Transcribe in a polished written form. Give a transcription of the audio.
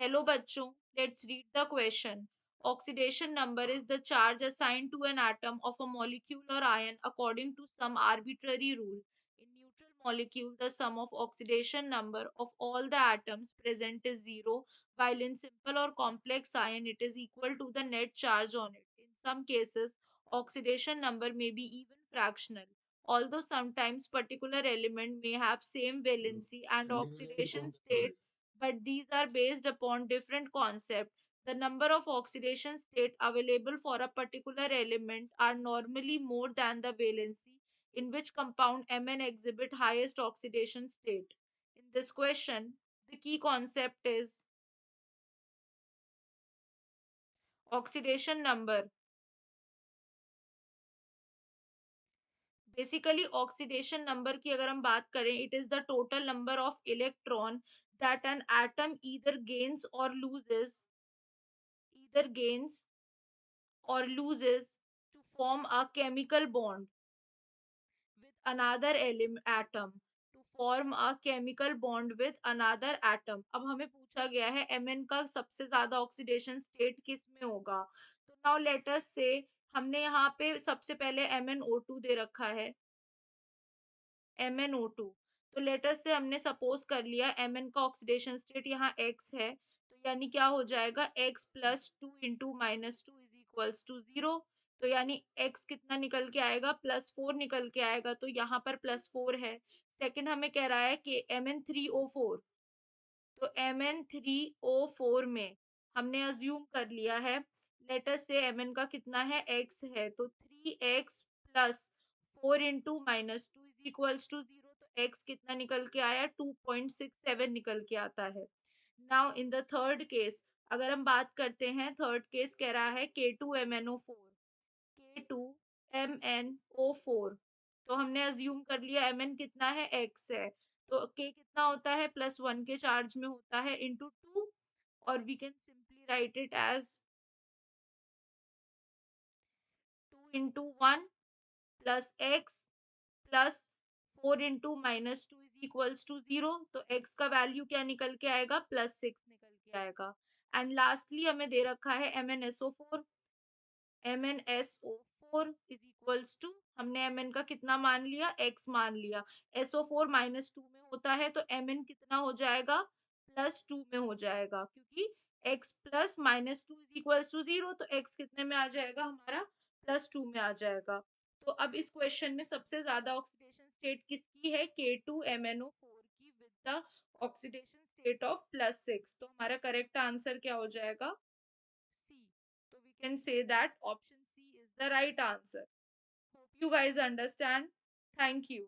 Hello bachcho, let's read the question. Oxidation number is the charge assigned to an atom of a molecule or ion according to some arbitrary rule. In neutral molecule, the sum of oxidation number of all the atoms present is zero, while in simple or complex ion it is equal to the net charge on it. In some cases, oxidation number may be even fractional. Although sometimes particular element may have same valency and oxidation state, but these are based upon different concepts. The number of oxidation state available for a particular element are normally more than the valency in which compound Mn exhibit highest oxidation state. In this question, the key concept is oxidation number. Basically oxidation number की अगर हम बात करें, it is the total number of electron that an atom either gains or loses to form a chemical bond with another atom to form a chemical bond with another atom. अब हमें पूछा गया है Mn का सबसे ज्यादा oxidation state किस में होगा. तो नाउ लेट अस से हमने यहाँ पे सबसे पहले MnO2 दे रखा है, MnO2. तो लेटस से हमने सपोज कर लिया Mn का ऑक्सीडेशन स्टेट यहाँ X है, तो यानी क्या हो जाएगा, X plus two into minus two is equals to zero. तो यानी X कितना निकल के आएगा, +4 निकल के आएगा, तो यहाँ पर +4 है. सेकंड हमें कह रहा है कि Mn3O4. तो Mn3O4 में हमने अज्यूम कर लिया है, लेटस से Mn का कितना है, X है, तो 3x plus 4 into minus two is equals to zero. तो X कितना निकल के आया, 2.67 निकल के आता है. Now in the third case अगर हम बात करते हैं, थर्ड केस कह रहा है K2MnO4. K2MnO4. तो हमने अज्यूम कर लिया Mn कितना है, X है, तो K कितना होता है, +1 के चार्ज में होता है इंटू टू. और we can simply write it as 2 into 1 plus X plus 4 into minus two is equals to zero. तो x का वैल्यू क्या निकल के आएगा, +6 निकल के आएगा. एंड लास्टली हमें दे रखा है MnSO4. MnSO4 is equals to, हमने Mn का कितना मान लिया, X मान लिया. SO4 -2 में होता है, तो Mn कितना हो जाएगा, +2 में हो जाएगा, क्योंकि X plus -2 is equals to zero. तो X कितने में आ जाएगा हमारा, +2 में आ जाएगा. तो अब इस क्वेश्चन में सबसे ज्यादा ऑक्सीडेशन स्टेट किसकी है, K2MnO4 की with the oxidation state of +6. तो हमारा करेक्ट आंसर क्या हो जाएगा, C. So we can say that option C is the right answer. Hope you guys understand. Thank you.